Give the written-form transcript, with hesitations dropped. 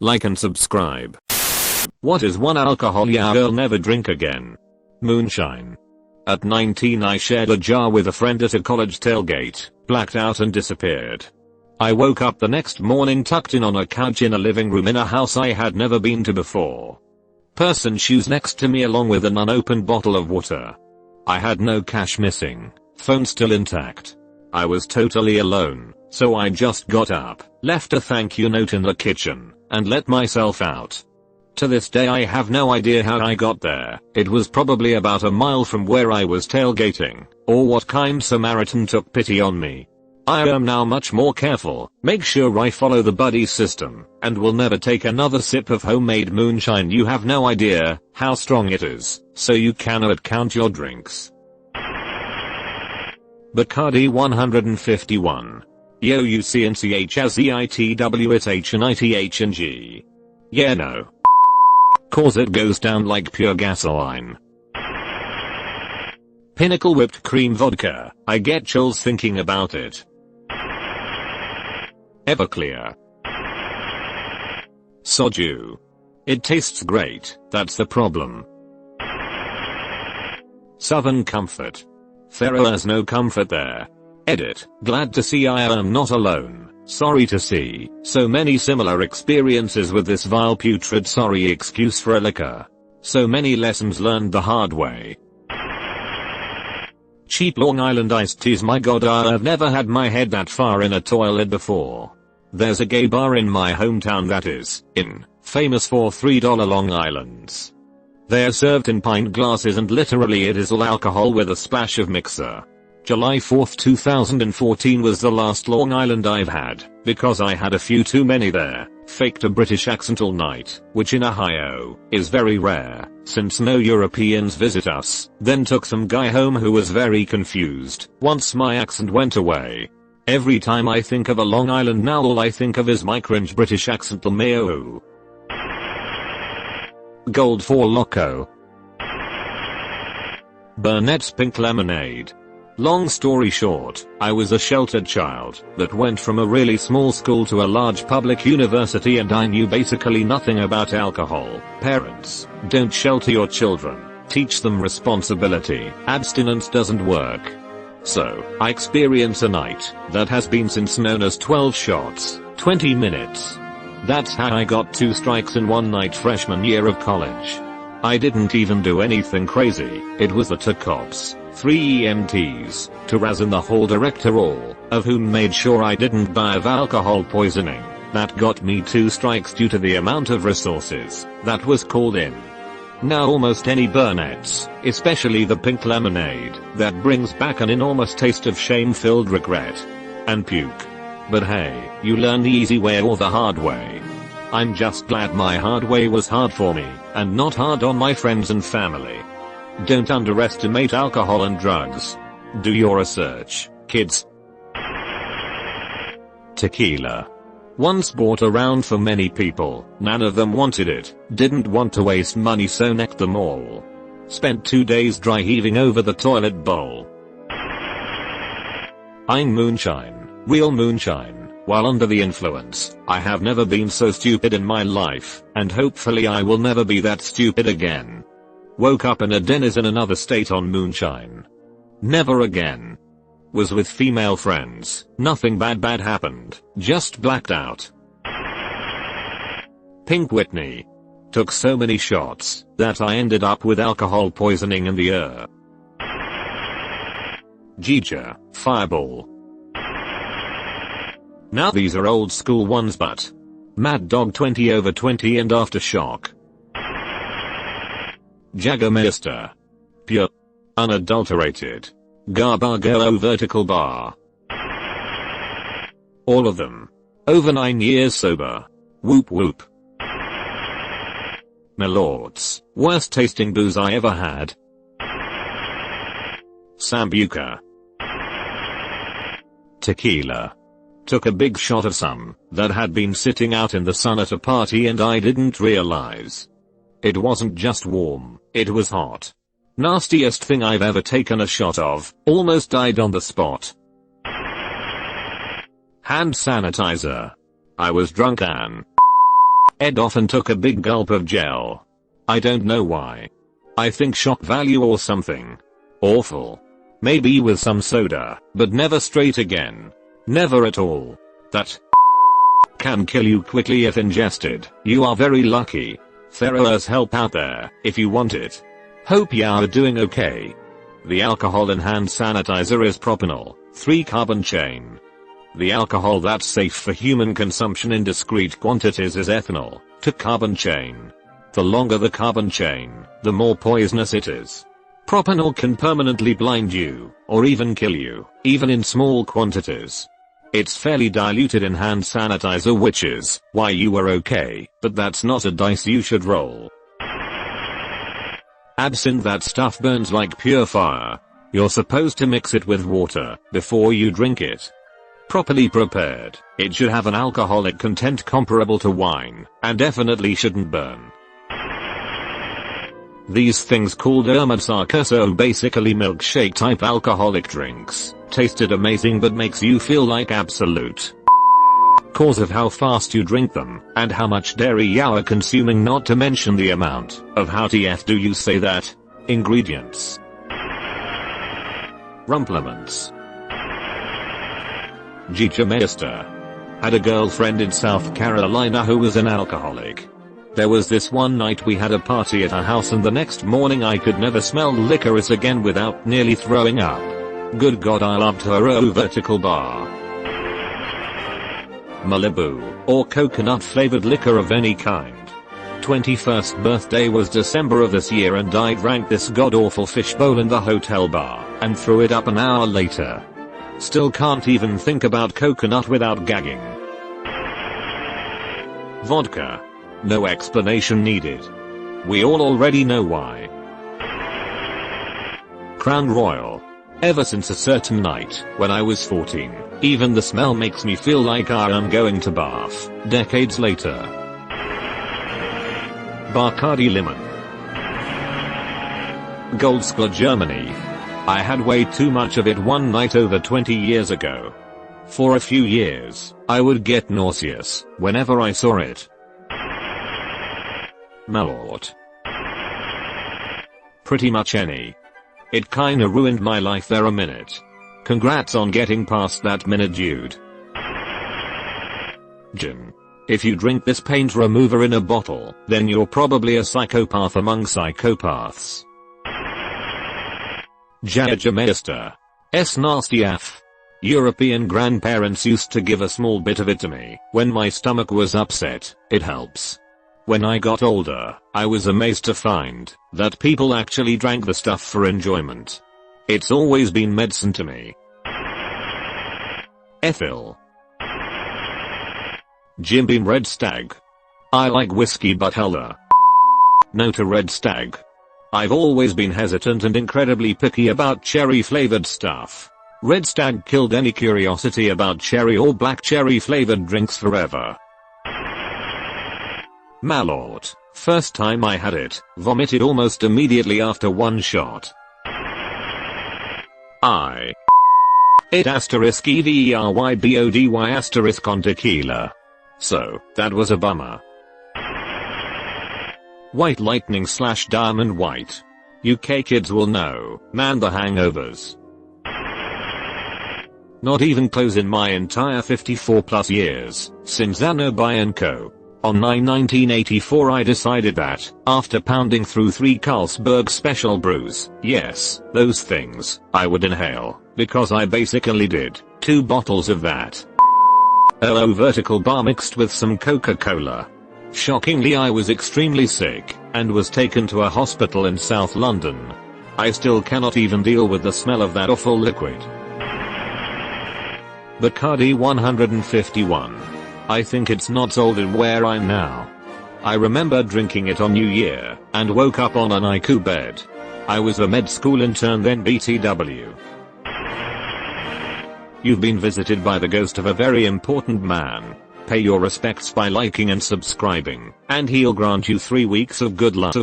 like and subscribe. What is one alcohol I'll never drink again? Moonshine. At 19 I shared a jar with a friend at a college tailgate, blacked out and disappeared. I woke up the next morning tucked in on a couch in a living room in a house I had never been to before. Person shoes next to me along with an unopened bottle of water. I had no cash missing, phone still intact. I was totally alone, so I just got up, left a thank you note in the kitchen, and let myself out. To this day I have no idea how I got there. It was probably about a mile from where I was tailgating, or what kind Samaritan took pity on me. I am now much more careful, make sure I follow the buddy system, and will never take another sip of homemade moonshine. You have no idea how strong it is, so you cannot count your drinks. Bacardi 151. Yo UCNCHSEITWITHNITHNG. Yeah no. Cause it goes down like pure gasoline. Pinnacle whipped cream vodka, I get chills thinking about it. Everclear. Soju. It tastes great, that's the problem. Southern Comfort. There is no comfort there. Edit, glad to see I am not alone, sorry to see so many similar experiences with this vile putrid sorry excuse for a liquor. So many lessons learned the hard way. Cheap Long Island iced teas. My god, I've never had my head that far in a toilet before. There's a gay bar in my hometown that is famous for $3 Long Islands. They are served in pint glasses and literally it is all alcohol with a splash of mixer. July 4th 2014 was the last Long Island I've had, because I had a few too many there, faked a British accent all night, which in Ohio, is very rare, since no Europeans visit us, then took some guy home who was very confused, once my accent went away. Every time I think of a Long Island now all I think of is my cringe British accent LMAO. Gold for Loco. Burnett's Pink Lemonade. Long story short, I was a sheltered child that went from a really small school to a large public university and I knew basically nothing about alcohol. Parents, don't shelter your children, teach them responsibility. Abstinence doesn't work. So, I experience a night that has been since known as 12 shots, 20 minutes. That's how I got 2 strikes in one night freshman year of college. I didn't even do anything crazy, it was the 2 cops, 3 EMTs, 2 Raz and the hall director, all of whom made sure I didn't die of alcohol poisoning, that got me 2 strikes due to the amount of resources that was called in. Now almost any Burnett's, especially the pink lemonade, that brings back an enormous taste of shame-filled regret and puke. But hey, you learn the easy way or the hard way. I'm just glad my hard way was hard for me, and not hard on my friends and family. Don't underestimate alcohol and drugs. Do your research, kids. Tequila. Once bought around for many people, none of them wanted it, didn't want to waste money so necked them all. Spent 2 days dry heaving over the toilet bowl. I'm moonshine, real moonshine, while under the influence. I have never been so stupid in my life, and hopefully I will never be that stupid again. Woke up in a Denny's in another state on moonshine. Never again. Was with female friends, nothing bad happened, just blacked out. Pink Whitney. Took so many shots that I ended up with alcohol poisoning in the ear. Ginger, Fireball. Now these are old school ones, but Mad Dog 20/20 and Aftershock. Jagermeister. Pure. Unadulterated. Garbargello Vertical Bar. All of them. Over 9 years sober. Whoop whoop. My lords, worst tasting booze I ever had. Sambuca. Tequila. Took a big shot of some that had been sitting out in the sun at a party and I didn't realize. It wasn't just warm, it was hot. Nastiest thing I've ever taken a shot of, almost died on the spot. Hand sanitizer. I was drunk and Ed often took a big gulp of gel. I don't know why. I think shock value or something. Awful. Maybe with some soda, but never straight again. Never at all. That can kill you quickly if ingested. You are very lucky. There's help out there, if you want it. Hope you are doing okay. The alcohol in hand sanitizer is propanol, 3-carbon chain. The alcohol that's safe for human consumption in discrete quantities is ethanol, 2-carbon chain. The longer the carbon chain, the more poisonous it is. Propanol can permanently blind you, or even kill you, even in small quantities. It's fairly diluted in hand sanitizer, which is why you were okay, but that's not a dice you should roll. Absinthe, that stuff burns like pure fire. You're supposed to mix it with water before you drink it. Properly prepared, it should have an alcoholic content comparable to wine, and definitely shouldn't burn. These things called Ermazaka, so basically milkshake type alcoholic drinks, tasted amazing but makes you feel like absolute cause of how fast you drink them, and how much dairy you are consuming, not to mention the amount of how TF do you say that? Ingredients. Rumplements. Gijameister. Had a girlfriend in South Carolina who was an alcoholic. There was this one night we had a party at her house, and the next morning I could never smell licorice again without nearly throwing up. Good God, I loved her vertical bar. Malibu, or coconut flavored liquor of any kind. 21st birthday was December of this year, and I drank this god-awful fishbowl in the hotel bar, and threw it up an hour later. Still can't even think about coconut without gagging. Vodka. No explanation needed. We all already know why. Crown Royal. Ever since a certain night, when I was 14, even the smell makes me feel like I am going to bath, decades later. Bacardi Lemon. Goldskla, Germany. I had way too much of it one night over 20 years ago. For a few years, I would get nauseous whenever I saw it. Malort. Pretty much any. It kinda ruined my life there a minute. Congrats on getting past that minute, dude. Gin. If you drink this paint remover in a bottle, then you're probably a psychopath among psychopaths. Jägermeister. S nasty F. European grandparents used to give a small bit of it to me when my stomach was upset. It helps. When I got older, I was amazed to find that people actually drank the stuff for enjoyment. It's always been medicine to me. Ethyl. Jim Beam Red Stag. I like whiskey but hella no to Red Stag. I've always been hesitant and incredibly picky about cherry flavored stuff. Red Stag killed any curiosity about cherry or black cherry flavored drinks forever. Malort. First time I had it, vomited almost immediately after one shot. I ate *EVERYBODY* on tequila. So, that was a bummer. White Lightning / Diamond White. UK kids will know, man, the hangovers. Not even close in my entire 54 plus years, since Anno & Co. On 9/1984 I decided that, after pounding through 3 Carlsberg special brews, yes, those things, I would inhale, because I basically did 2 bottles of that vertical bar mixed with some Coca-Cola. Shockingly, I was extremely sick, and was taken to a hospital in South London. I still cannot even deal with the smell of that awful liquid. Bacardi 151. I think it's not sold in where I'm now. I remember drinking it on New Year, and woke up on an ICU bed. I was a med school intern then BTW. You've been visited by the ghost of a very important man. Pay your respects by liking and subscribing, and he'll grant you 3 weeks of good luck.